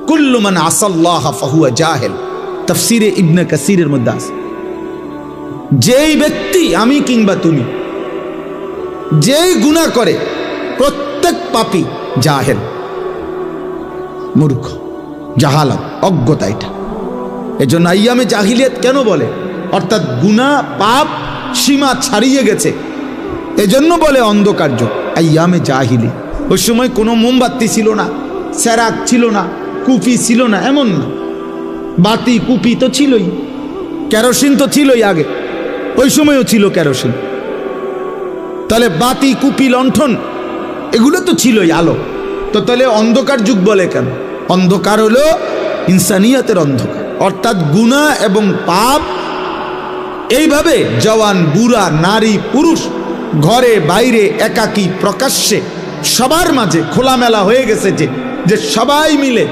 কুল্লু মান আসাল্লাহ ফাহুয়া জাহেল, তাফসিরে ইবনে কাসিরের মধ্যে আছে। যেই ব্যক্তি, আমি কিংবা তুমি, যেই গুনাহ করে প্রত্যেক পাপী জাহেল, মূর্খ, জাহালাত, অজ্ঞতা। এটা এজন্য আইয়ামে জাহিলিয়াত কেন বলে? অর্থাৎ গুনাহ পাপ সীমা ছাড়িয়ে গেছে, এজন্য বলে অন্ধকার যুগ, আইয়ামে জাহিলি। ওই সময় কোনো মোমবাতি ছিল না, সেরাক ছিল না, কুপি ছিল না, এমন না। বাতি কুপি তো ছিলই, কেরোসিন তো ছিলই আগে, ওই সময়ও ছিল কেরোসিন। তাহলে বাতি, কুপি, লণ্ঠন এগুলো তো ছিলই, আলো। তো তাহলে অন্ধকার যুগ বলে কেন? অন্ধকার হলো ইনসানিয়াতের অন্ধকার, অর্থাৎ গুনাহ এবং পাপ এইভাবে জওয়ান, বুড়া, নারী, পুরুষ, ঘরে বাইরে, একাকী, প্রকাশ্যে, সবার মাঝে খোলামেলা হয়ে গেছে। যে সবাই মিলে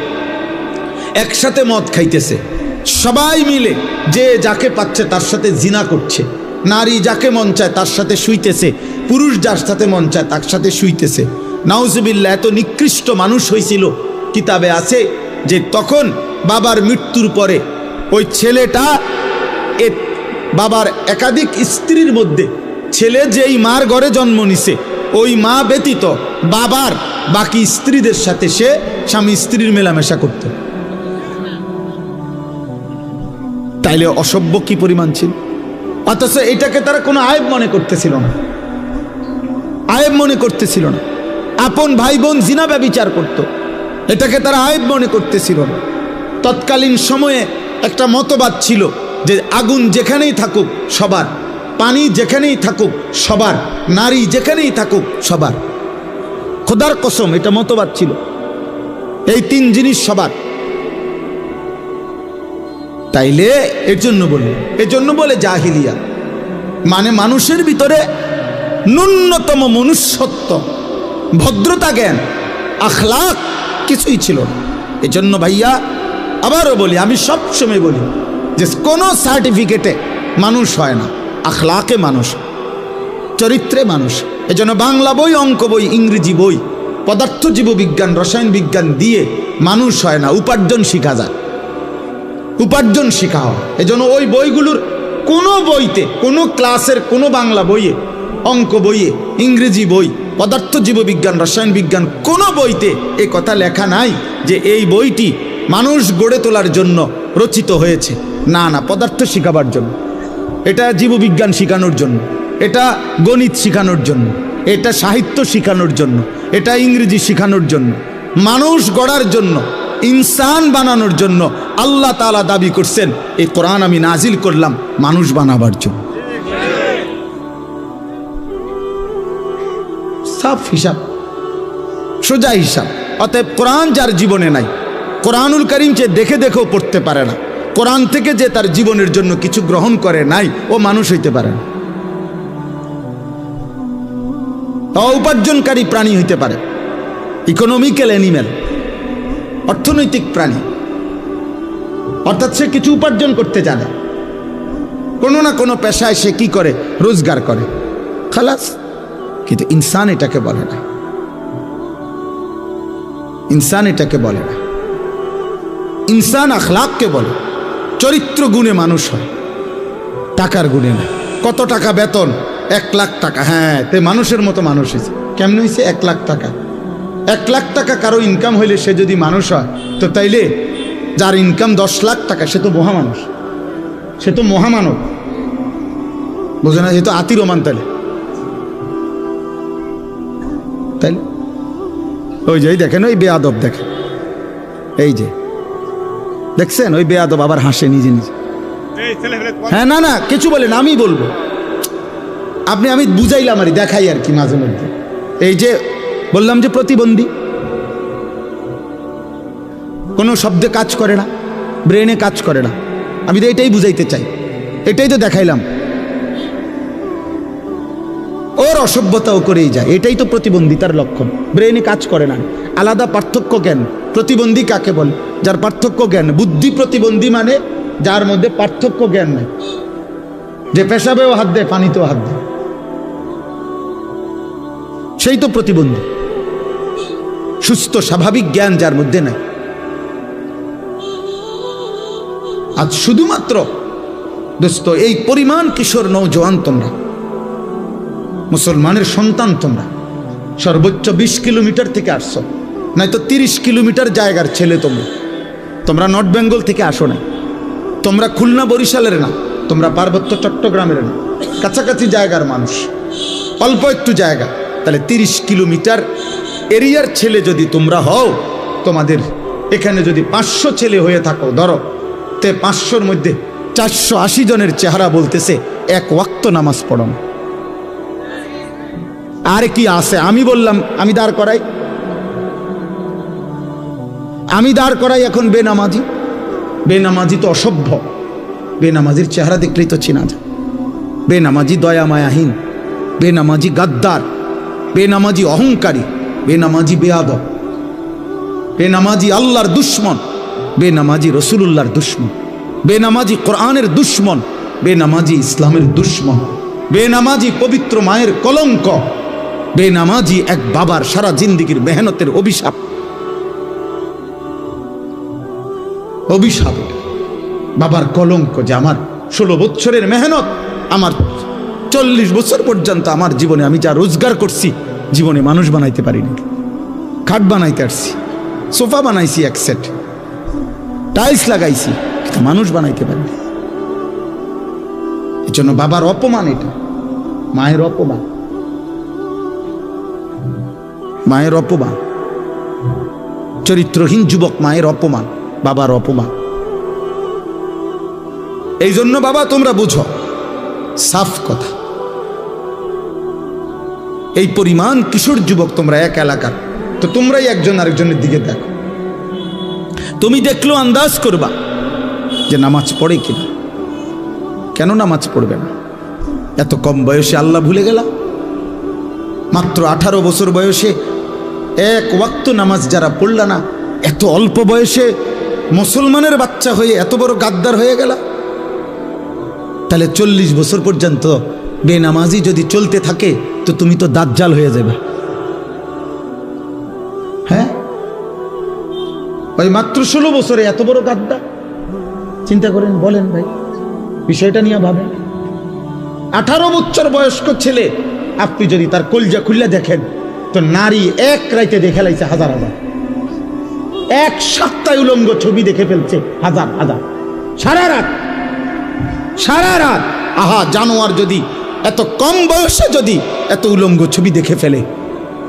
একসাথে মদ খাইতেছে, সবাই মিলে যে যাকে পাচ্ছে তার সাথে জিনা করছে, নারী যাকে মন চায় তার সাথে শুইতেছে, পুরুষ যার সাথে মন চায় তার সাথে শুইতেছে। নাউজুবিল্লাহ। এত নিকৃষ্ট মানুষ হয়েছিল, কিতাবে আছে যে তখন বাবার মৃত্যুর পরে ওই ছেলেটা বাবার একাধিক স্ত্রীর মধ্যে ছেলে যেই মার ঘরে জন্ম নিছে, ওই মা ব্যতীত বাবার বাকি স্ত্রীদের সাথে সে স্বামী স্ত্রীর মেলামেশা করত। তাইলে অসভ্য কি পরিমাণ ছিল! অথচ এটাকে তারা কোনো আয়েব মনে করতেছিল না, আয়েব মনে করতেছিল না। আপন ভাই বোন জিনা ব্যভিচার করত, এটাকে তারা আয়েব মনে করতেছিল না। তৎকালীন সময়ে একটা মতবাদ ছিল যে আগুন যেখানেই থাকুক সবার, পানি যেখানেই থাকুক সবার, নারী যেখানেই থাকুক সবার। খোদার কসম, এটা মতবাদ ছিল, এই তিন জিনিস সবার। তাইলে এর জন্য বলে জাহিলিয়া, মানে মানুষের ভিতরে ন্যূনতম মনুষ্যত্ব, ভদ্রতা, জ্ঞান, আখলাক কিছুই ছিল না। এজন্য ভাইয়া আবারও বলি, আমি সবসময় বলি যে কোনো সার্টিফিকেটে মানুষ হয় না, আখলাকে মানুষ, চরিত্রে মানুষ। এজন্য বাংলা বই, অঙ্ক বই, ইংরেজি বই, পদার্থ জীববিজ্ঞান, রসায়ন বিজ্ঞান দিয়ে মানুষ হয় না, উপার্জন শিখা যায়, উপার্জন শিখা হয়। এজন্য ওই বইগুলোর কোনো বইতে, কোনো ক্লাসের কোনো বাংলা বইয়ে, অঙ্ক বইয়ে, ইংরেজি বই, পদার্থ জীববিজ্ঞান, রসায়ন বিজ্ঞান কোনো বইতে এ কথা লেখা নাই যে এই বইটি মানুষ গড়ে তোলার জন্য রচিত হয়েছে। না না, পদার্থ শিখাবার জন্য, এটা জীববিজ্ঞান শিখানোর জন্য, এটা গণিত শিখানোর জন্য, এটা সাহিত্য শিখানোর জন্য, এটা ইংরেজি শিখানোর জন্য, মানুষ গড়ার জন্য, ইনসান বানানোর জন্য আল্লাহ তাআলা দাবি করছেন এই কোরআন আমি নাজিল করলাম মানুষ বানাবার জন্য। সাফ হিসাব, সোজা হিসাব। অতএব কোরআন যার জীবনে নাই, কোরআনুল কারীম যে দেখে দেখেও পড়তে পারে না, কোরআন থেকে যে তার জীবনের জন্য কিছু গ্রহণ করে নাই, ও মানুষ হইতে পারে না। উপার্জনকারী প্রাণী হইতে পারে, ইকোনমিক্যাল অ্যানিম্যাল, অর্থনৈতিক প্রাণী, অর্থাৎ সে কিছু উপার্জন করতে জানে, কোনো না কোনো পেশায় সে কি করে, রোজগার করে, খালাস। কিন্তু ইনসান এটাকে বলে না, ইনসান এটাকে বলে না। ইনসান আখলাককে বলে, চরিত্র গুণে মানুষ হয়, টাকার গুণে না। কত টাকা বেতন? 1 লাখ টাকা। হ্যাঁ, তে মানুষের মতো মানুষ হয়েছে। কেমন হয়েছে? 1 লাখ টাকা। 1 লাখ টাকা কারো ইনকাম হইলে সে যদি মানুষ হয়, তো তাইলে যার ইনকাম 10 লাখ টাকা সে তো মহামানুষ, সে তো মহামানব, বোঝে না? সে তো আতি রোমান। তাইলে ওই যে দেখেন, ওই বেয়াদব দেখেন, এই যে দেখছেন, ওই বেয়াদব আবার হাসে নিজে নিজে। হ্যাঁ, না না কিছু বলেন, আমি বলবো, আমি বুঝাইলাম আর দেখাই আর কি মাঝে মধ্যে। এই যে বললাম যে প্রতিবন্ধী, কোনো শব্দে কাজ করে না, ব্রেনে কাজ করে না, আমি তো এটাই বুঝাইতে চাই, এটাই তো দেখাইলাম। ওর অসভ্যতাও করেই যায়, এটাই তো প্রতিবন্ধিতার লক্ষণ। ব্রেনে কাজ করে না, আলাদা পার্থক্য জ্ঞান। প্রতিবন্ধী কাকে বলে? যার পার্থক্য জ্ঞান। বুদ্ধি প্রতিবন্ধী মানে যার মধ্যে পার্থক্য জ্ঞান নেই, যে পেশাবেও হাত দেয়, পানিতেও হাত দেয়, সেই তো প্রতিবন্ধী। সুস্থ স্বাভাবিক জ্ঞান যার মধ্যে নাই। আজ শুধুমাত্র দোস্ত এই পরিমাণ কিশোর নৌজওয়ান তোমরা, মুসলমানের সন্তান তোমরা, সর্বোচ্চ 20 কিলোমিটার থেকে আসছো, নয়তো 30 কিলোমিটার জায়গার ছেলে তোমরা। তোমরা নর্থ বেঙ্গল থেকে আসো না, তোমরা খুলনা বরিশালের না, তোমরা পার্বত্য চট্টগ্রামের না, কাছাকাছি জায়গার মানুষ, অল্প একটু জায়গা। তাহলে 30 কিলোমিটার এরিয়ার ছেলে যদি তোমরা হও, তোমাদের এখানে যদি 500 ছেলে হয়ে থাকো ধরো, তে 500-র মধ্যে 480 জনের চেহারা বলতেছে এক ওয়াক্ত নামাজ পড়ো না। আর কি আছে? আমি বললাম আমি দাঁড় করাই এখন বেনামাজি। বেনামাজি তো অসভ্য, বেনামাজির চেহারা দেখলেই তো চেনা যায়। বেনামাজি দয়া মায়াহীন, বেনামাজি গাদ্দার, বেনামাজি অহংকারী, বেনামাজি বেয়াদব, বেনামাজি আল্লাহর দুশ্মন, বেনামাজি রসুলুল্লাহর দুশ্মন, বেনামাজি কোরআনের দুশ্মন, বেনামাজি ইসলামের দুশ্মন, বেনামাজি পবিত্র মায়ের কলঙ্ক, বেনামাজি এক বাবার সারা জিন্দেগীর মেহনতের অভিশাপ। অভিশাপ বাবার কলঙ্ক, যে আমার 16 বছরের মেহনত, আমার 40 বছর পর্যন্ত আমার জীবনে আমি যা রোজগার করছি, জীবনে মানুষ বানাইতে পারিনি। খাট বানাইতে পারছি, সোফা বানাইছি, এক সেট টাইলস লাগাইছি, কিন্তু মানুষ বানাইতে পারিনি। এই জন্য বাবার অপমান, এটা মায়ের অপমান, মায়ের অপমান, চরিত্রহীন যুবক মায়ের অপমান, বাবার অপমান। এই জন্য বাবা তোমরা বুঝো, সাফ কথা, এই পরিমাণ কিশোর যুবক তোমরা এক এলাকার, তো তোমরাই একজন আরেকজনের দিকে দেখো। তুমি দেখলো আন্দাজ করবা যে নামাজ পড়ে কিনা। কেন নামাজ পড়বে না? এত কম বয়সে আল্লাহ ভুলে গেলা? মাত্র 18 বছর বয়সে এক ওয়াক্ত নামাজ যারা পড়লা না, এত অল্প বয়সে মুসলমানের বাচ্চা হয়ে এত বড় গাদ্দার হয়ে গেলা। তাহলে 40 বছর পর্যন্ত বেনামাজি যদি চলতে থাকে, তো তুমি তো দাজ্জাল হয়ে যাবে। হ্যাঁ, ওই মাত্র 16 বছরে এত বড় গাদ্দার, চিন্তা করেন, বলেন ভাই, বিষয়টা নিয়ে ভাবেন। 18 বছর বয়স্ক ছেলে আপনি যদি তার কলজা খুললে দেখেন, তো নারী এক রাইতে দেখে লাইছে হাজার হাজার, এক সপ্তাহে উলঙ্গ ছবি দেখে ফেলছে হাজার হাজার, সারা রাত। আহা, জানোয়ার যদি এত কম বয়সে যদি এত উলঙ্গ ছবি দেখে ফেলে,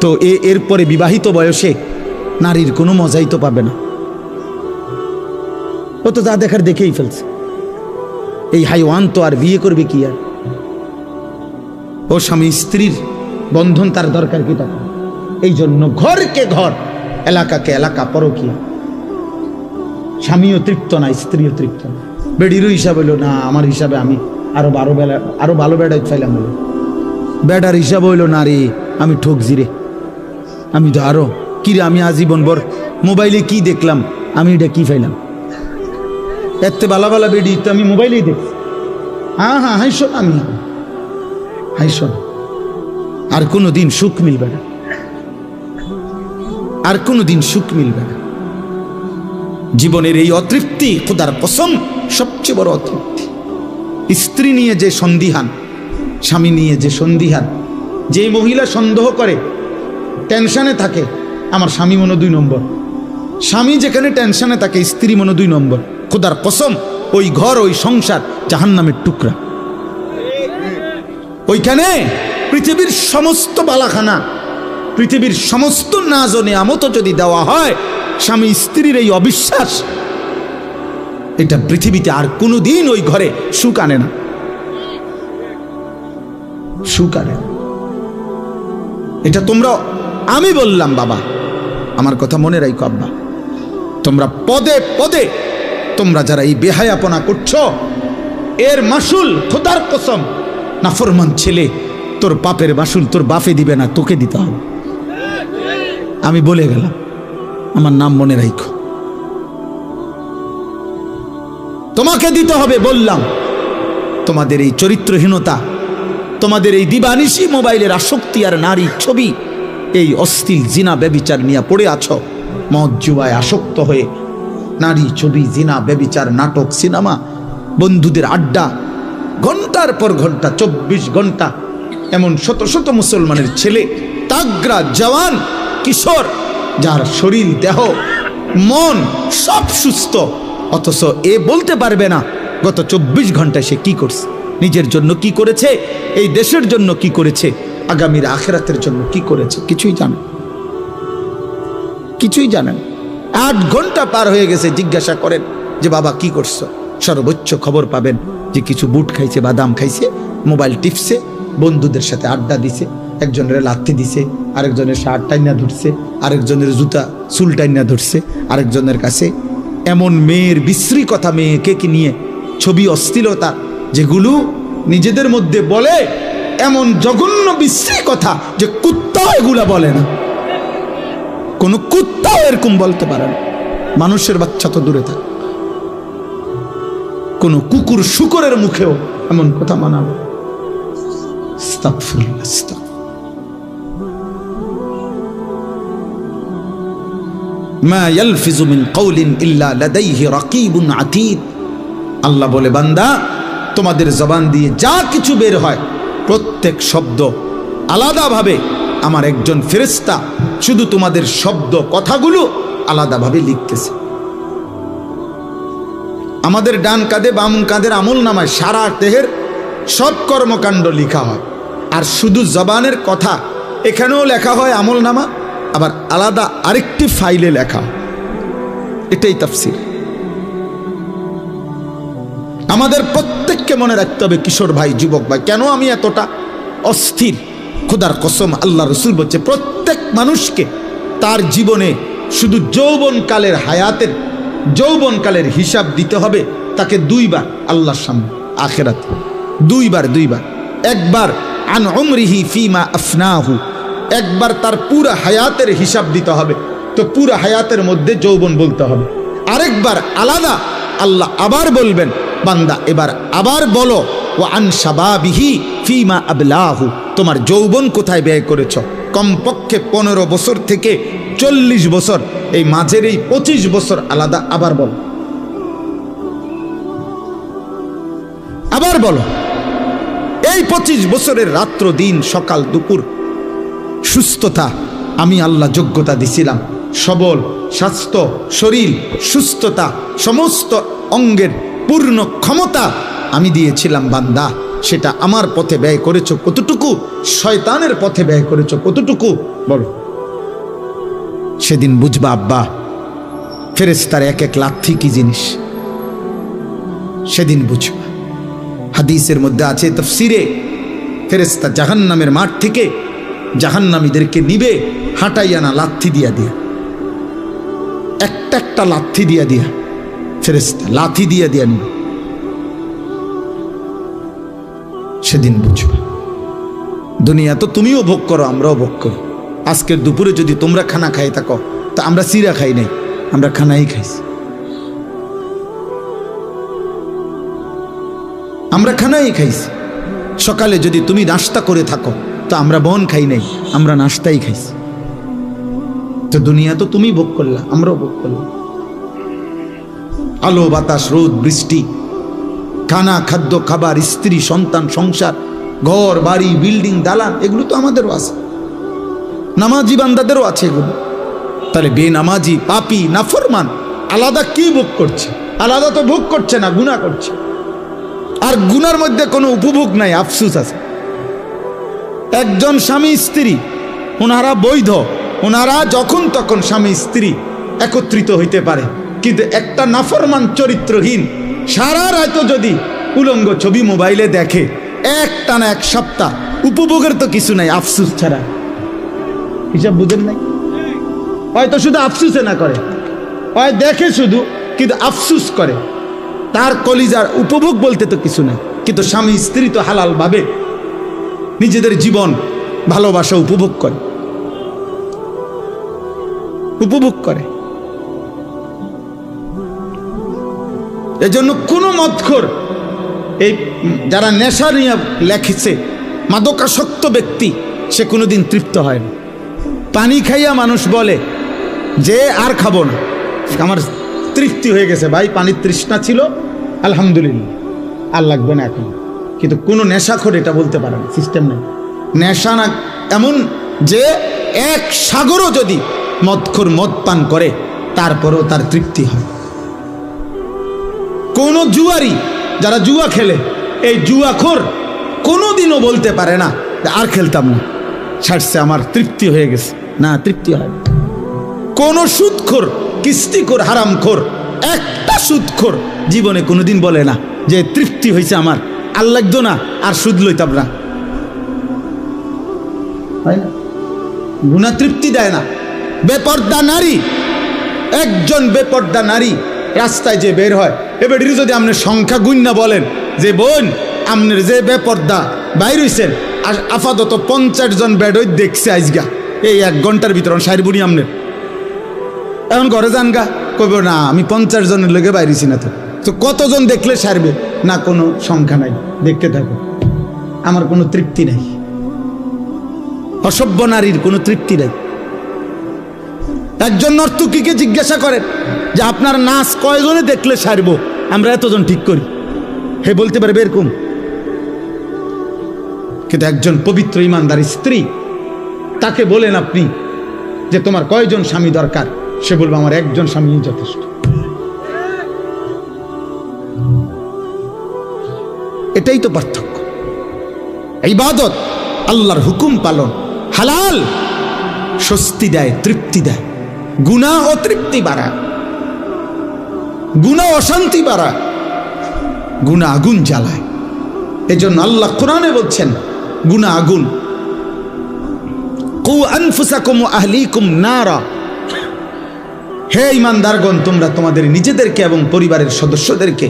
তো এরপরে বিবাহিত বয়সে নারীর কোনো মজাই তো পাবে না। ও তো যা দেখার দেখেই ফেলছে। এই হাইওয়ান তো আর বিয়ে করবে কি? আর ও স্বামী স্ত্রীর বন্ধন তার দরকার কি তখন? এই জন্য ঘরকে ঘর, এলাকাকে এলাকা পরকীয়া। স্বামীও তৃপ্ত না, স্ত্রীও তৃপ্ত না। বেডিরও হিসাব হইল না, আমার হিসাবে আমি আরো ভালো বেড়াই চাইলাম, হলো বেডার হিসাব হইল না, রে আমি ঠকছি রে, আমি তো আরো কিরে, আমি আজীবন ভর মোবাইলে কি দেখলাম, আমি এটা কি পাইলাম, এত বালা বালা বেডি তো আমি মোবাইলেই দেখছি। হ্যাঁ হ্যাঁ, হাইশোন, আমি হাইশোন। আর কোনো দিন সুখ মিলবে না, আর কোনো দিন সুখ মিলবে না। জীবনের এই অতৃপ্তি, খোদার কসম, সবচেয়ে বড় অতৃপ্তি। স্ত্রী নিয়ে যে সন্দিহান, স্বামী নিয়ে যে সন্দিহান, যে মহিলা সন্দেহ করে, টেনশনে থাকে, আমার স্বামী মনে 2 নম্বর। স্বামী যেখানে টেনশনে থাকে, স্ত্রী মনে 2 নম্বর। খোদার কসম, ওই ঘর, ওই সংসার জাহান্নামের টুকরা। ওইখানে পৃথিবীর সমস্ত বালাখানা, পৃথিবীর সমস্ত নাজ ও নিয়ামত যদি দেওয়া হয়, স্বামী স্ত্রীর এই অবিশ্বাস, এটা পৃথিবীতে আর কোনোদিন ওই ঘরে সুখ আনে না, সুখ আনে না। এটা তোমরা, আমি বললাম বাবা, আমার কথা মনে রাখো আব্বা, তোমরা পদে পদে তোমরা যারা এই বেহায়াপনা করছো, এর মাসুল খোদার কসম, নাফরমান ছেলে, তোর পাপের মাসুল তোর বাপে দিবে না, তোকে দিতে হবে। আমি বলে গেলাম, আমার নাম মনে রাখো, তোমাকে দিতে হবে। বললাম, তোমাদের এই চরিত্রহীনতা, তোমাদের এই দিবানিশি মোবাইলের আসক্তি আর নারী ছবি, এই অশ্লীল জিনা ব্যভিচার নিয়ে পড়ে আছো, মদ জুয়ায় আসক্ত হয়ে নারী, ছবি, জিনা, ব্যভিচার, নাটক, সিনেমা, বন্ধুদের আড্ডা, ঘন্টার পর ঘন্টা, 24 ঘন্টা। এমন শত শত মুসলমানের ছেলে, তাগড়া, জওয়ান, কিশোর, যার শরীর, দেহ, মন সব সুস্থ, অথচ এ বলতে পারবে না গত 24 ঘন্টায় সে কি করছে, নিজের জন্য কি করেছে, এই দেশের জন্য কি করেছে, আগামীর আখিরাতের জন্য কি করেছে, কিছুই জানে, কিছুই জানেন। 8 ঘন্টা পার হয়ে গেছে, জিজ্ঞাসা করেন যে বাবা কি করছো, সর্বোচ্চ খবর পাবেন যে কিছু বুট খাইছে, বাদাম খাইছে, মোবাইল টিপছে, বন্ধুদের সাথে আড্ডা দিছে, একজনের লাথি দিছে, আরেকজনের শার্ট টাইনা ধরছে, আরেকজনের জুতা চুল টাইনা ধরছে, আরেকজনের কাছে এমন মেয়ের বিশ্রী কথা, মেয়েকে কি নিয়ে ছবি, অশ্লীলতা, যেগুলো নিজেদের মধ্যে বলে এমন জঘন্য বিশ্রী কথা যে কুত্তাও এগুলা বলে না, কোনো কুত্তাও এরকম বলতে পারে না, মানুষের বাচ্চা তো দূরে থাকে, কোন কুকুর শুকরের মুখেও এমন কথা মানাবে। মা ইয়ালফিজু মিন কাওলিন ইল্লা লাদাইহি রাকিবুন আতীদ। আল্লাহ বলে, বান্দা তোমাদের জবান দিয়ে যা কিছু বের হয় প্রত্যেক শব্দ আলাদাভাবে আমার একজন ফেরেশতা শুধু তোমাদের শব্দ কথাগুলো আলাদাভাবে লিখতেছে। আমাদের ডান কাঁধে বাম কাঁধের আমল নামায় সারা দেহের সব কর্মকাণ্ড লেখা হয়, আর শুধু জবানের কথা এখানেও লেখা হয় আমল নামা, আবার আলাদা আরেকটি ফাইলে লেখা হয়। এটাই তাফসীর। আমাদের প্রত্যেককে মনে রাখতে হবে, কিশোর ভাই, যুবক ভাই, কেন আমি এতটা অস্থির, খোদার কসম আল্লাহ রসুল বলছে প্রত্যেক মানুষকে তার জীবনে শুধু যৌবনকালের হায়াতের যৌবনকালের হিসাব দিতে হবে তাকে 2 বার আল্লাহর সামনে আখিরাতে, 2 বার। একবার আন উমরিহি ফিমা আফনাহু, একবার তার পুরো হায়াতের হিসাব দিতে হবে, তো পুরো হায়াতের মধ্যে যৌবন বলতে হবে। আরেকবার আলাদা আল্লাহ আবার বলবেন, বান্দা এবার আবার বলো, ওয়া আন শাবাবিহি ফিমা আবলাহু, তোমার যৌবন কোথায় ব্যয় করেছ, কমপক্ষে 15 বছর থেকে 40 বছর, এই মাঝের এই 25 বছর আলাদা আবার বলো, আবার বলো। এই 25 বছরের রাত্র দিন সকাল দুপুর সুস্থতা আমি আল্লাহ যোগ্যতা দিছিলাম, সবল স্বাস্থ্য, শরীর, সুস্থতা, সমস্ত অঙ্গের পূর্ণ ক্ষমতা আমি দিয়েছিলাম, বান্দা সেটা আমার পথে ব্যয় করেছ কতটুকু, শয়তানের পথে ব্যয় করেছ কতটুকু, বলো। সেদিন বুঝবা আব্বা ফেরেশতার এক এক লাথি কি জিনিস, সেদিন বুঝবা। হাদিসের মধ্যে আছে, তাফসীরে, ফেরেশতা জাহান্নামের মাঠ থেকে জাহান্নামীদেরকে নিবে হাঁটাইয়া না লাথি দিয়া দিয়া, একটা লাথি দিয়া দিয়া, ফেরেশতা লাথি দিয়া দিয়া নিবে। সেদিন বুঝবা। দুনিয়া তো তুমিও ভোগ করো, আমরাও ভোগ করো। আজকের দুপুরে যদি তোমরা খানা খাই থাকো, তা আমরা সিরা খাই নাই, আমরা খানাই খাইছি, আমরা খানাই খাইছি। সকালে যদি তুমি নাস্তা করে থাকো, তো আমরা বন খাই নাই, আমরা নাস্তাই খাইছি। তো দুনিয়া তো তুমি ভোগ করলা, আমরাও ভোগ করলাম। আলো বাতাস, রোদ বৃষ্টি, খানা, খাদ্য, খাবার, স্ত্রী, সন্তান, সংসার, ঘর বাড়ি, বিল্ডিং, দালান, এগুলো তো আমাদেরও আছে, নামাজি বান্দাদেরও আছে এগুলো। তাহলে বেনামাজি, পাপী, নাফরমান আলাদা কি ভোগ করছে? আলাদা তো ভোগ করছে না, গুনাহ করছে। আর গুনার মধ্যে কোনো উপভোগ নাই, আফসুস আছে। একজন স্বামী স্ত্রী, ওনারা বৈধ, ওনারা যখন তখন স্বামী স্ত্রী একত্রিত হইতে পারে, কিন্তু একটা নাফরমান চরিত্রহীন সারা রাত যদি উলঙ্গ ছবি মোবাইলে দেখে, একটানা 1 সপ্তাহ, উপভোগের তো কিছু নাই, আফসুস ছাড়া। হিসাব বুঝেন নাই? হয়তো শুধু আফসুসে না করে, হয় দেখে শুধু কিন্তু আফসুস করে, তার কলিজার উপভোগ বলতে তো কিছু নাই। কিন্তু স্বামী স্ত্রী তো হালাল ভাবে নিজেদের জীবন ভালোবাসা উপভোগ করে, উপভোগ করে। এজন্য কোনো মদখোর, এই যারা নেশা নিয়ে লেখেছে, মাদকাসক্ত ব্যক্তি, সে কোনোদিন তৃপ্ত হয় না। পানি খাইয়া মানুষ বলে যে আর খাবো না, আমার তৃপ্তি হয়ে গেছে ভাই, পানির তৃষ্ণা ছিল, আলহামদুলিল্লাহ, আর লাগবে না এখন। কিন্তু কোনো নেশাখোর এটা বলতে পারে না, সিস্টেম নেই। নেশা না এমন যে এক সাগরও যদি মদখোর মদ পান করে তারপরেও তার তৃপ্তি হয়। কোন জুয়ারি, যারা জুয়া খেলে, এই জুয়াখোর কোনোদিনও বলতে পারে না আর খেলতাম না, ছাড়ছে, আমার তৃপ্তি হয়ে গেছে, না, তৃপ্তি হয়। কোন সুদখোর, কিস্তিখোর, হারামখোর, একটা সুদখোর জীবনে কোনোদিন বলে না যে তৃপ্তি হয়েছে আমার, আর লাগতো না, আর সুদ লইতাম না। গুনাহ তৃপ্তি দেয় না। বেপর্দা নারী, একজন বেপর্দা নারী রাস্তায় যে বের হয়, এবার যদি আপনি সংখ্যা গুণ বলেন যে বোন আপনার যে বেপর্দা বাইর হইছেন, আপাতত 50 জন বেডই দেখছে আজগা এই 1 ঘন্টার ভিতর, সাইরবুনি আপনার এখন ঘরে যান গা, কইব না আমি 50 জনের লোকে বাইরেছি না। তো কতজন দেখলে সারবে না, কোনো সংখ্যা নাই, দেখতে থাকো, আমার কোনো তৃপ্তি নাই। অসভ্য নারীর কোনো তৃপ্তি নাই। একজন নর্তকীকে জিজ্ঞাসা করেন যে আপনার নাচ কয়জনে দেখলে সারবো, আমরা এতজন ঠিক করি, হে বলতে পারবে এরকম? কিন্তু একজন পবিত্র ইমানদার স্ত্রী, তাকে বলেন আপনি যে তোমার কয়জন স্বামী দরকার, সে বলবে আমার একজন স্বামী যথেষ্ট। এটাই তো পার্থক্য। ইবাদত, আল্লাহর হুকুম পালন, হালাল স্বস্তি দেয়, তৃপ্তি দেয়। গুনাহ ও তৃপ্তি বাড়ায়, গুনাহ অশান্তি বাড়ায়, গুনাহ আগুন জ্বালায়। এজন্য আল্লাহ কোরআনে বলছেন গুনাহ আগুন। কু আনফুসাকুম ওয়া আহলিকুম নারা, হে ঈমানদারগণ, তোমরা তোমাদের নিজেদেরকে এবং পরিবারের সদস্যদেরকে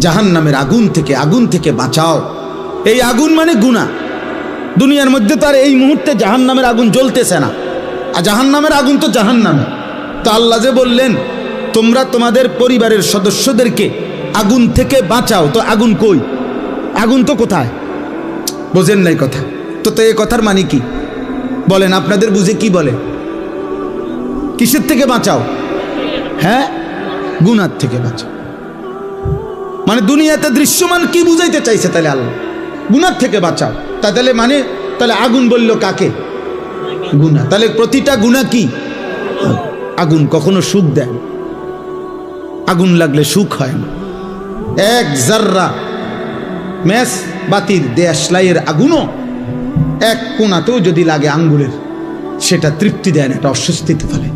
জাহান্নামের আগুন থেকে বাঁচাও। এই আগুন মানে গুনাহ। দুনিয়ার মধ্যে তো আর এই মুহূর্তে জাহান্নামের আগুন জ্বলতেছে না, আর জাহান্নামের আগুন তো জাহান্নামে। তো আল্লাহ যে বললেন তোমরা তোমাদের পরিবারের সদস্যদেরকে আগুন থেকে বাঁচাও, তো আগুন কই? আগুন তো কোথায়? বোঝেন নাই কথা? তো এই কথার মানে কি বলেন, আপনাদের বুঝে কি বলে? কিসের থেকে বাঁচাও? হ্যাঁ, গুনাহ থেকে বাঁচাও। মানে দুনিয়াতে দৃশ্যমান কি বুঝাইতে চাইছে তাহলে আল্লাহ? গুনাহ থেকে বাঁচাও। তাহলে মানে তাহলে আগুন বলল কাকে? গুনাহ। তাহলে প্রতিটা গুনাহ কি? আগুন কখনো সুখ দেয় না, আগুন লাগলে সুখ হয় না। এক জাররা মেস বাতির দেশলাইয়ের আগুনও এক কোনাতেও যদি লাগে আঙ্গুলের, সেটা তৃপ্তি দেয় না, এটা অস্বস্তিতে ফেলে,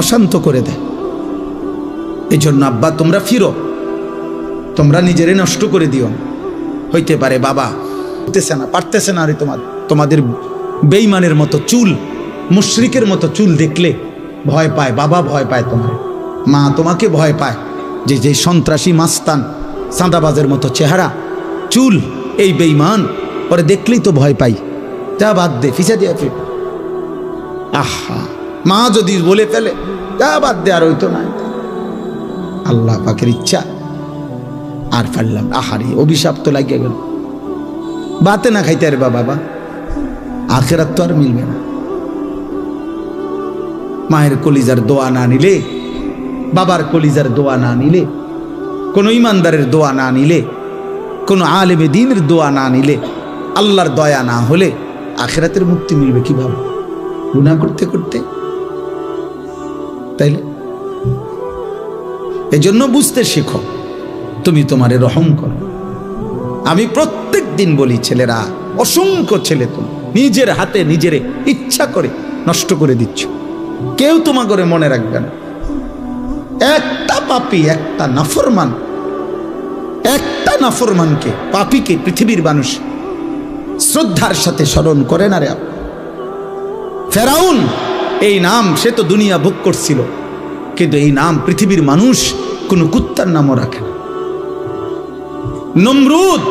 অশান্ত করে দেয়। এই জন্য আব্বা তোমরা ফিরো, তোমরা নিজেরে নষ্ট করে দিও। হইতে পারে বাবা পারতেছে না, আরে তোমাদের বেঈমানের মতো চুল, মুশরিকের মতো চুল দেখলে ভয় পায়, বাবা ভয় পায়, তোমার মা তোমাকে ভয় পায়, যে সন্ত্রাসী মাস্তান চাঁদাবাজের মতো চেহারা, চুল, এই বেঈমান, পরে দেখলেই তো ভয় পাই, যা বাদ দে, ফিসা দিয়ে ফির। আহা, মা যদি বলে ফেলে যা বাদ দে, আর হইতো না। আল্লাহ পাকের ইচ্ছা, আর ফেললাম, আহারে অভিশাপ তো লাগিয়ে গেল। বাতে না খাইতে আরে বাবা, আখেরাত তো আর মিলবে না। মায়ের কলিজার দোয়া না নিলে, বাবার কলিজার দোয়া না নিলে, কোনো ইমানদারের দোয়া না নিলে, কোনো আলেমে দ্বীনের দোয়া না নিলে, আল্লাহর দয়া না হলে আখেরাতের মুক্তি মিলবে কিভাবে? গুনাহ করতে করতে। তাইলে এজন্য বুঝতে শেখো, তুমি তোমারে রহম করো। আমি প্রত্যেক দিন বলি, ছেলেরা, অসংখ্য ছেলে তুমি নিজের হাতে নিজেরে ইচ্ছা করে নষ্ট করে দিচ্ছ, কেউ তোমার করে মনে রাখবে না। একটা পাপী, একটা নাফরমানকে, পাপীকে পৃথিবীর মানুষ শ্রদ্ধার সাথে স্মরণ করে না রে। ফেরাউন, এই নাম সে তো দুনিয়া ভোগ করছিল, কিন্তু এই নাম পৃথিবীর মানুষ কোনো কুত্তার নামও রাখে না। নমরুদ,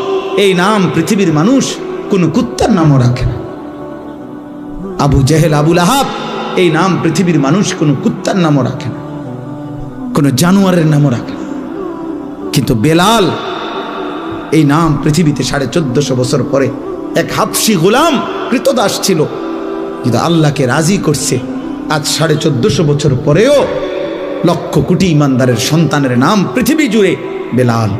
এই নাম পৃথিবীর মানুষ কোনো কুত্তার নামও রাখে না। আবু জেহেল, আবু লাহাব, এই নাম পৃথিবীর মানুষ কোনো কুত্তার নামও রাখে না, কোনো জানোয়ারের নামও রাখে না। কিন্তু বেলাল, এই নাম পৃথিবীতে 1450 বছর পরে এক হাবশি গোলাম, কৃতদাস ছিল, কিন্তু আল্লাহকে রাজি করছে। আজ 1450 বছর পরেও লক্ষ কোটি ইমানদারের সন্তানের নাম পৃথিবী জুড়ে বেলাল।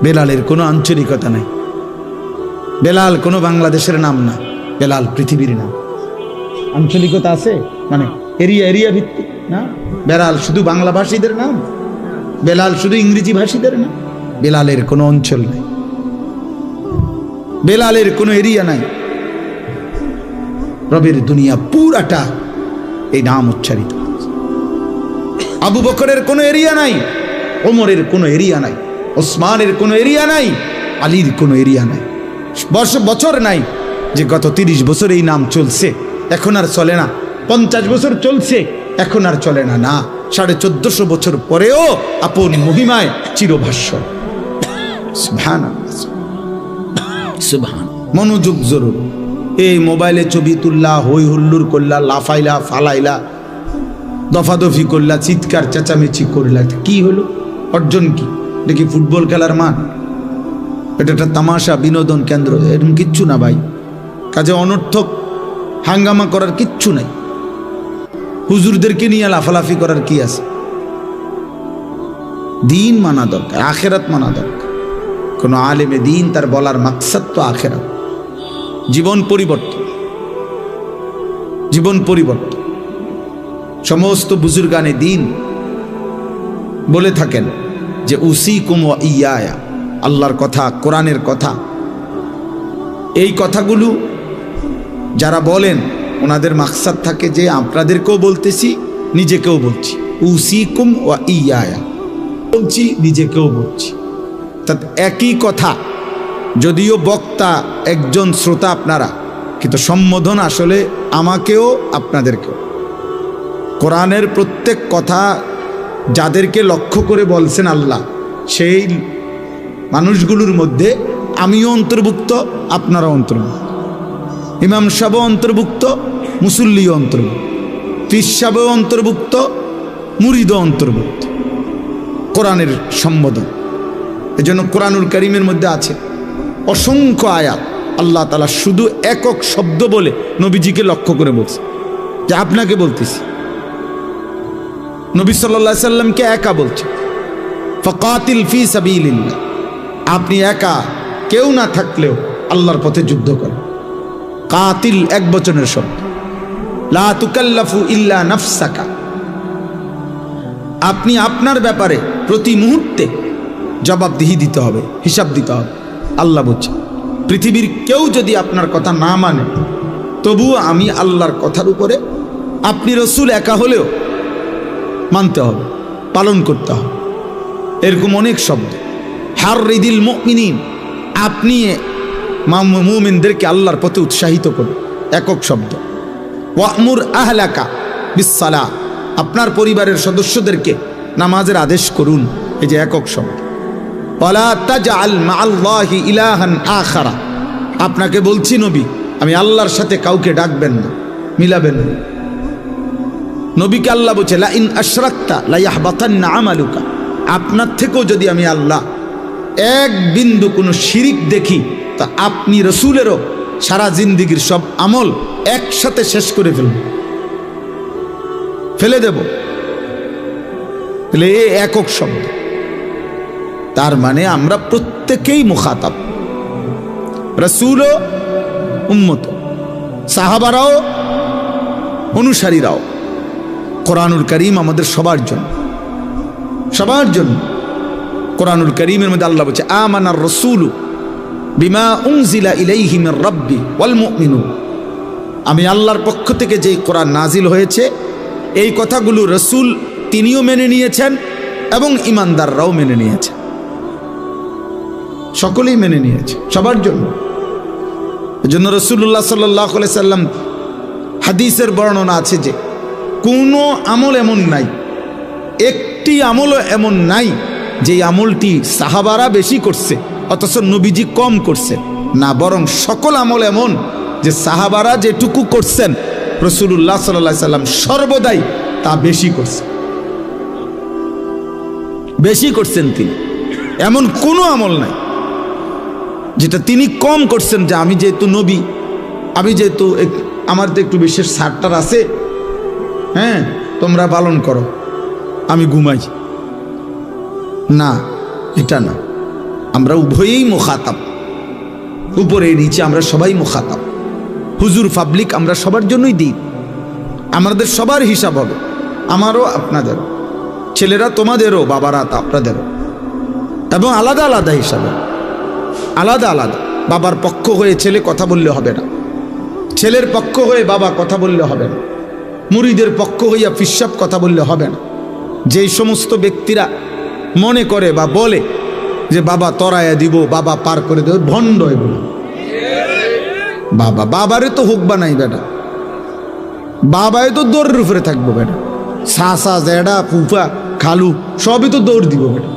বেলালের কোনো আঞ্চলিকতা নাই, বেলাল কোনো বাংলাদেশের নাম না, বেলাল পৃথিবীর নাম। আঞ্চলিকতা আছে মানে এরিয়া এরিয়া ভিত্তিক না, বেলাল শুধু বাংলা ভাষীদের নাম, বেলাল শুধু ইংরেজি ভাষীদের নাম। বেলালের কোনো অঞ্চল নাই, বেলালের কোনো এরিয়া নাই, রবের দুনিয়া পুরাটা এই নাম উচ্চারিত। আবু বকরের কোনো এরিয়া নাই, ওমরের কোনো এরিয়া নাই, ওসমানের কোনো এরিয়া নাই, আলীর কোনো এরিয়া নাই, বছর নাই যে গত 30 বছর এই নাম চলছে এখন আর চলে না, 50 বছর চলছে এখন আর চলে না, না 1450 বছর পরেও আপন মহিমায় চিরভাস্বর। সুবহানাল্লাহ, সুবহান। মনোযোগ জরুর। এই মোবাইলে ছবি তুললা, হই হুল্লুর করলা, লাফাইলা ফালাইলা, দফাদফি করলা, চিৎকার চেঁচামেচি করলা, কি হলো? অর্জন কি? দেখি ফুটবল খেলার মাঠ? এটা একটা তামাশা, বিনোদন কেন্দ্র, এরকম কিচ্ছু না ভাই। কাজে অনর্থক হাঙ্গামা করার কিচ্ছু নাই। হুজুরদেরকে নিয়ে লাফালাফি করার কি আছে? দিন মানা দরকার, আখেরাত মানা দরকার। কোন আলেমে দিন তার বলার মাকসাদ তো আখেরাত, জীবন পরিবর্তন, জীবন পরিবর্তন। সমস্ত বুজুর্গানে দিন বলে থাকেন যে উসিকুম ওয়া ইয়া, আল্লাহর কথা, কোরআনের কথা, এই কথাগুলো যারা বলেন ওনাদের মাকসাদ থাকে যে আপনাদেরকেও বলতেছি, নিজেকেও বলছি। উসিকুম ওয়া ইয়া বলছি, নিজেকেও বলছি, তা একই কথা। যদিও বক্তা একজন, শ্রোতা আপনারা, কিন্তু সম্বোধন আসলে আমাকেও আপনাদেরকেও। কোরআনের প্রত্যেক কথা যাদেরকে লক্ষ্য করে বলছেন আল্লাহ, সেই মানুষগুলোর মধ্যে আমিও অন্তর্ভুক্ত, আপনারাও অন্তর্ভুক্ত, ইমাম সাহেবও অন্তর্ভুক্ত, মুসল্লিও অন্তর্ভুক্ত, পীর সাহেবও অন্তর্ভুক্ত, মুরিদও অন্তর্ভুক্ত। কোরআনের সম্বোধন। এজন্য কোরআনুল কারীমের মধ্যে আছে অসংখ্য আয়াত, আল্লাহ তাআলা শুধু একক শব্দ বলে নবীজিকে লক্ষ্য করে বলছে, যে আপনাকে বলতেছি। নবী সাল্লাল্লাহু আলাইহি সাল্লামকে একা বলছে, ফাকাতিল ফি সাবিলিল্লাহ, আপনি একা, কেউ না থাকলেও আল্লাহর পথে যুদ্ধ করেন। কাতিল এক বচনের শব্দ। লা তুকাল্লাফু ইল্লা নাফসাকা, আপনি আপনার ব্যাপারে প্রতি মুহূর্তে জবাবদিহি দিতে হবে, হিসাব দিতে হবে। আল্লাহ বলছে পৃথিবীর কেউ যদি আপনার কথা না মানে, তবুও আমি আল্লাহর কথার উপরে আপনি রসুল একা হলেও মানতে হবে, পালন করতে হবে। এরকম অনেক শব্দ। হাররিদিল মুমিনিন, আপনি মুমিনদেরকে আল্লাহর পথে উৎসাহিত করুন, একক শব্দ। ওয়ামুর আহলাকা বিসসালাহ, আপনার পরিবারের সদস্যদেরকে নামাজের আদেশ করুন, এই যে একক শব্দ। ওয়ালা তাজআল মাআল্লাহি ইলাহান আখারা, আপনাকে বলছি নবী, আমি আল্লাহর সাথে কাউকে ডাকবেন না, মিলাবেন না। নবীকে আল্লাহ বলছে লা ইন আশরাকতা লা ইয়াহবাতান্না আমালুকা, আপনার থেকেও যদি আমি আল্লাহ এক বিন্দু কোনো শিরিক দেখি, তা আপনি রসুলেরও সারা জিন্দিগির সব আমল একসাথে শেষ করে ফেলে দেব। তাহলে এ একক শব্দ। তার মানে আমরা প্রত্যেকেই মুখাতাব, রসুলও উম্মত, সাহাবারাও অনুসারীরাও। কোরআনুল কারীম আমাদের সবার জন্য, সবার জন্য। কোরআনুল কারীমের মধ্যে আল্লাহ বলছে আমানার রাসূলু বিমা উনজিলা ইলাইহি মির রাব্বি ওয়াল মুমিনুন, আমি আল্লাহর পক্ষ থেকে যেই কোরআন নাজিল হয়েছে, এই কথাগুলো রসুল তিনিও মেনে নিয়েছেন এবং ইমানদাররাও মেনে নিয়েছে, সকলেই মেনে নিয়েছে, সবার জন্য। এজন্য রাসূলুল্লাহ সাল্লাল্লাহু আলাইহি সাল্লাম হাদিসের বর্ণনা আছে যে কোনো আমল এমন নাই, একটি আমলও এমন নাই যে আমলটি সাহাবারা বেশি করছে অথচ নবীজি কম করছে, না, বরং সকল আমল এমন যে সাহাবারা যেটুকু করছেন রাসূলুল্লাহ সাল্লাল্লাহু আলাইহি সাল্লাম সর্বদাই তা বেশি করছে, বেশি করছেন তিনি। এমন কোনো আমল নাই যেটা তিনি কম করছেন, যে আমি যেহেতু নবী, আমি যেহেতু আমার তো একটু বিশেষ ছাড়টার আছে, হ্যাঁ, তোমরা পালন করো, আমি ঘুমাই। না, এটা না। আমরা উভয়েই মুখাতাব, উপরে নিচে আমরা সবাই মুখাতাব। হুজুর পাবলিক আমরা সবার জন্যই দিই, আমাদের সবার হিসাব হবে, আমারও আপনাদেরও, ছেলেরা তোমাদেরও, বাবারা আপনাদেরও, এবং আলাদা আলাদা হিসাবে, আলাদা আলাদা। বাবার পক্ষ হয়ে ছেলে কথা বললে হবে না, ছেলের পক্ষ হয়ে বাবা কথা বললে হবে না, মুরিদের পক্ষ হইয়া ফিসাব কথা বললে হবে না। যেই সমস্ত ব্যক্তিরা মনে করে বা বলে যে বাবা তরায়া দিব, বাবা পার করে দেব, ভণ্ড এগুলো। বাবারে তো হুক বানাই বেটা, বাবায় তো দৌড়ের উপরে থাকবো বেটা, সাসা জেডা ফুফা খালু সবই তো দৌড় দিব বেটা।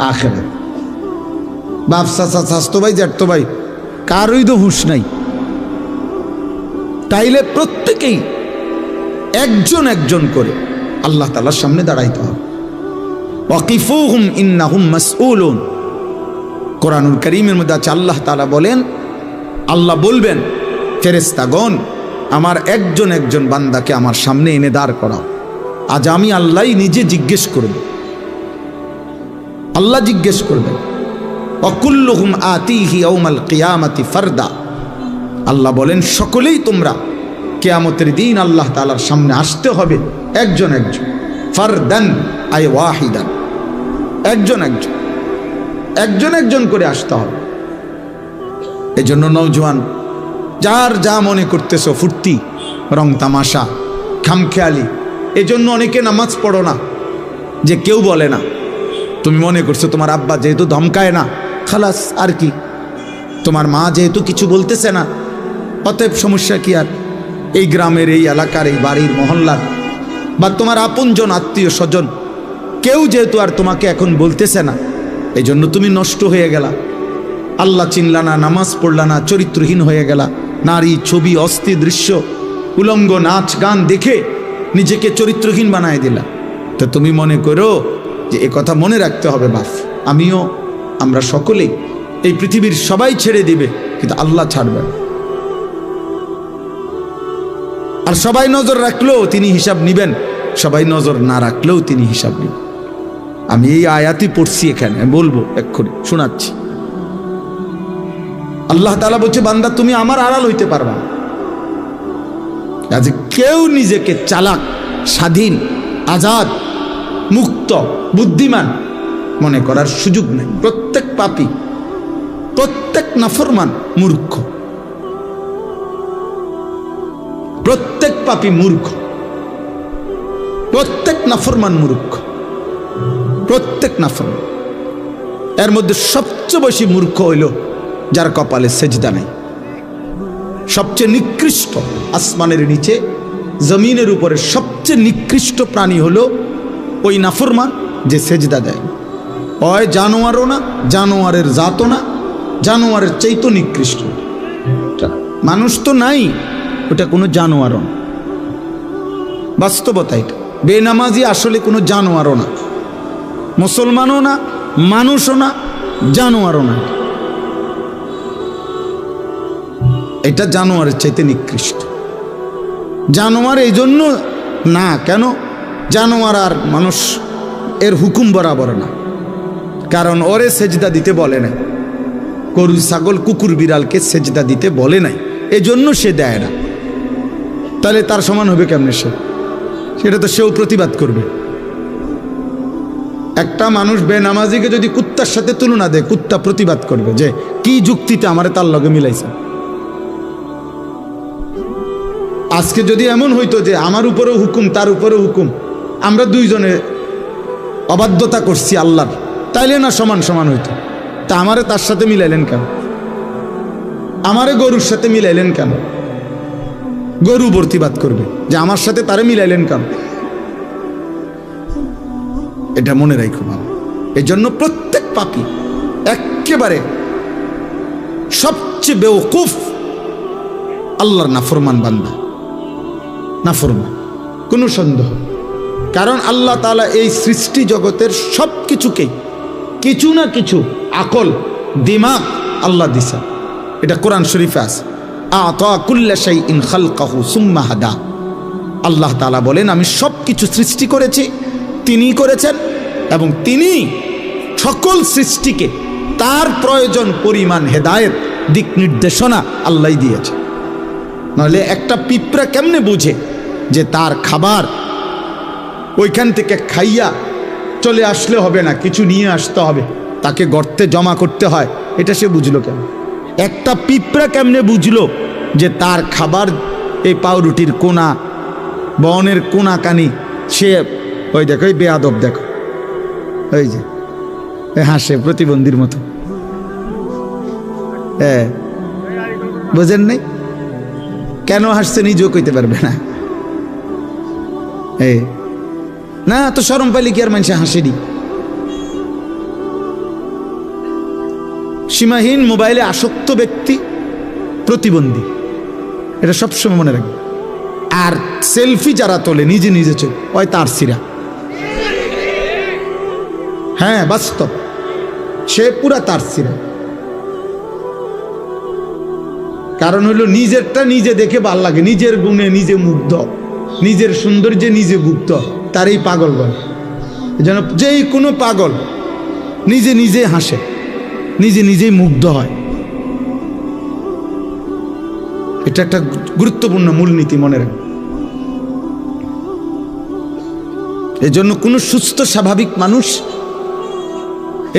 আখেরে বাপ চাচা স্বাস্থ্য ভাই জ্যাঠতো ভাই কারোই তো হুঁশ নাই। তাইলে প্রত্যেকেই একজন একজন করে আল্লাহ তাআলার সামনে দাঁড়াইতে হবে। ওয়াকিফুহুম ইন্নাহুম মাসউলুন। কোরআনুল কারীমের মধ্যে আছে, আল্লাহ তাআলা বলেন, আল্লাহ বলবেন ফেরেশতাগণ আমার একজন একজন বান্দাকে আমার সামনে এনে দাঁড় করাও, আজ আমি আল্লাহ নিজে জিজ্ঞেস করব। আল্লাহ জিজ্ঞেস করবেন, ওয়াকুল্লুহুম আতিহি ইয়াউমাল কিয়ামাতি ফারদা। আল্লাহ বলেন সকলেই তোমরা কিয়ামতের দিন আল্লাহ তাআলার সামনে আসতে হবে একজন একজন, ফারদান আই ওয়াহিদান, একজন একজন, একজন একজন করে আসতে হবে। এজন্য নওজোয়ান যার যা মনে করতেছো, ফুর্তি রং তামাশা খামখেয়ালি, এজন্য অনেকে নামাজ পড়ো না, যে কেউ বলে না, তুমি মনে করছো তোমার আব্বা যেহেতু ধমকায় না, খালাস আর কি, তোমার মা যেহেতু কিছু বলতেছে না, অতএব সমস্যা কি আর, এই গ্রামের এই এলাকার এই বাড়ির মহল্লার বা তোমার আপনজন আত্মীয় স্বজন কেউ যেহেতু আর তোমাকে এখন বলতেছে না, এই জন্য তুমি নষ্ট হয়ে গেলা, আল্লাহ চিনলা না, নামাজ পড়লা না, চরিত্রহীন হয়ে গেলা, নারী ছবি অস্থির দৃশ্য উলঙ্গ নাচ গান দেখে নিজেকে চরিত্রহীন বানায় দিলা। তো তুমি মনে করো যে এ কথা মনে রাখতে হবে, বাপ আমিও, আমরা সকলেই, এই পৃথিবীর সবাই ছেড়ে দিবে কিন্তু আল্লাহ ছাড়বে না। আর সবাই নজর রাখলেও তিনি হিসাব নিবেন, সবাই নজর না রাখলেও তিনি হিসাব নিবেন। আমি এই আয়াতই পড়ছি এখানে, বলবো এক্ষুনি শোনাচ্ছি। আল্লাহ তাআলা বলছে, বান্দা তুমি আমার আড়াল হইতে পারবা না। আজ কেউ নিজেকে চালাক, স্বাধীন, আজাদ, মুক্ত, বুদ্ধিমান মনে করার সুযোগ নেই। প্রত্যেক পাপী, প্রত্যেক নাফরমান মূর্খ, প্রত্যেক পাপী মূর্খ, প্রত্যেক নাফরমান মূর্খ, প্রত্যেক নাফরমান। এর মধ্যে সবচেয়ে বেশি মূর্খ হইল যার কপালে সেজদা নাই। সবচেয়ে নিকৃষ্ট, আসমানের নিচে জমিনের উপরে সবচেয়ে নিকৃষ্ট প্রাণী হলো ওই নাফরমান যে সেজদা দেয়। হয় জানোয়ারও না, জানোয়ারের জাতও না, জানোয়ারের চাইতো নিকৃষ্ট। মানুষ তো নাই, ওটা কোনো জানোয়ারও না, বাস্তবতা এটা। বেনামাজি আসলে কোনো জানোয়ারও না, মুসলমানও না, মানুষও না, জানোয়ারও না, এটা জানোয়ারের চাইতে নিকৃষ্ট। জানোয়ার এই জন্য না, কেন? জানোয়ার আর মানুষ এর হুকুম বরাবর না, কারণ ওরে সেজদা দিতে বলে নাই, গরু ছাগল কুকুর বিড়ালকে সেজদা দিতে বলে নাই, এজন্য সে দেয় না। তাহলে তার সমান হবে কেমনে সে? সেটা তো সেও প্রতিবাদ করবে। একটা মানুষ বেনামাজিকে যদি কুত্তার সাথে তুলনা দেয়, কুত্তা প্রতিবাদ করবে যে কি যুক্তিতে আমারে তার লগে মিলাইছে। আজকে যদি এমন হইতো যে আমার উপরেও হুকুম তার উপরেও হুকুম, আমরা দুইজনে অবাধ্যতা করছি আল্লাহর, তাইলে না সমান সমান হইতো। তা আমারে তার সাথে মিলাইলেন কেন? আমারে গরুর সাথে মিলাইলেন কেন? গরু প্রতিবাদ করবে যে আমার সাথে তারে মিলাইলেন কেন? এটা মনে রাখো বাবা। এই জন্য প্রত্যেক পাপী একেবারে সবচেয়ে বেওকুফ আল্লাহর নাফরমান বান্দা, নাফরমান, কোনো সন্দেহ। কারণ আল্লাহ তাআলা এই সৃষ্টি জগতের সব কিছুকেই কিছু না কিছু আকল, দিমাগ আল্লাহ দিছে। এটা কোরআন শরীফে আছে, আতা কুল্লা শাইইন খালকাহু সুম্মা হাদা। আল্লাহ তাআলা বলেন আমি সব কিছু সৃষ্টি করেছি, তিনিই করেছেন, এবং তিনি সকল সৃষ্টিকে তার প্রয়োজন পরিমাণ হেদায়েত দিক নির্দেশনা আল্লাহ দিয়েছে। নাহলে একটা পিঁপড়া কেমনে বুঝে যে তার খাবার ওইখান থেকে খাইয়া চলে আসলে হবে না, কিছু নিয়ে আসতে হবে, তাকে গর্তে জমা করতে হয়, এটা সে বুঝলো কেন? একটা পিঁপড়া কেমনে বুঝলো যে তার খাবার এই পাউরুটির কোনা, বনের কোনা কানি, সে ওই দেখো ওই বেয়াদব দেখো, ওই যে হাসে প্রতিবন্ধীর মতো, হ্যাঁ বোঝেন নাই কেন হাসছে, নিজেও কইতে পারবে না। এই না তো শরম পাইলে কি আর মানুষে হাসেনি? সীমাহীন মোবাইলে আসক্ত ব্যক্তি প্রতিবন্ধী, এটা সবসময় মনে রাখবে। আর সেলফি যারা তোলে নিজে নিজে চলে, ওই তার সিরা, হ্যাঁ বাস্তব, সে পুরা তার সিরা। কারণ হলো নিজেরটা নিজে দেখে ভাল লাগে, নিজের গুণে নিজে মুগ্ধ, নিজের সৌন্দর্যে নিজে গুপ্ত, তারই পাগল বলে। যেন যেই কোনো পাগল নিজে নিজে হাসে, নিজে নিজেই মুগ্ধ হয়। এটা একটা গুরুত্বপূর্ণ মূলনীতি, মনে রাখবে। এজন্য কোনো সুস্থ স্বাভাবিক মানুষ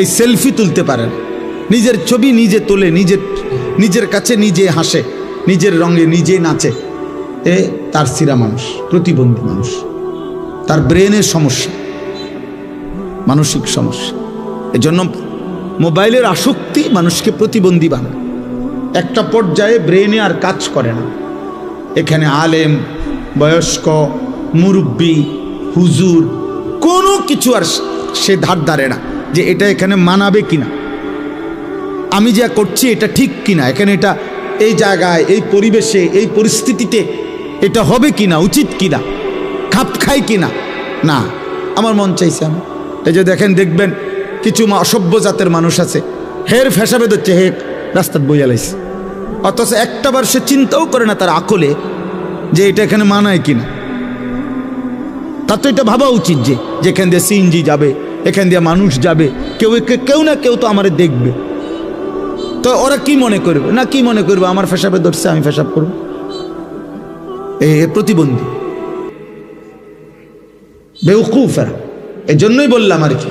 এই সেলফি তুলতে পারে না, নিজের ছবি নিজে তোলে, নিজের কাছে নিজে হাসে, নিজের রঙে নিজে নাচে, এ তার সিরা মানুষ, প্রতিবন্ধী মানুষ, তার ব্রেনের সমস্যা, মানসিক সমস্যা। এজন্য মোবাইলের আসক্তি মানুষকে প্রতিবন্ধী বানায়। একটা পর্যায়ে ব্রেনে আর কাজ করে না। এখানে আলেম, বয়স্ক, মুরব্বী, হুজুর কোনো কিছু আর সে ধার ধারে না যে এটা এখানে মানাবে কিনা, আমি যা করছি এটা ঠিক কিনা, এখানে এটা এই জায়গায়, এই পরিবেশে, এই পরিস্থিতিতে এটা হবে কিনা, উচিত কিনা, খাপ খাই কিনা। না, আমার মন চাইছে আমি। এই যে দেখবেন কিছু অসভ্য জাতের মানুষ আছে, হের ফেসাবে ধরছে, হে রাস্তার বইয়া লাইছে, অথচ একটাবার সে চিন্তাও করে না তার আকলে যে এটা এখানে মানায় কিনা। তার তো এটা ভাবা উচিত যে যেখান দিয়ে সিএনজি যাবে, এখান দিয়ে মানুষ যাবে, কেউ না কেউ তো আমারে দেখবে। তো ওরা কি মনে করবে, না কি মনে করবে, আমার ফেসাবে ধরছে আমি ফেসাব করব, এ প্রতিবন্ধী, বেউকুফ। এই জন্যই বললাম আর কি।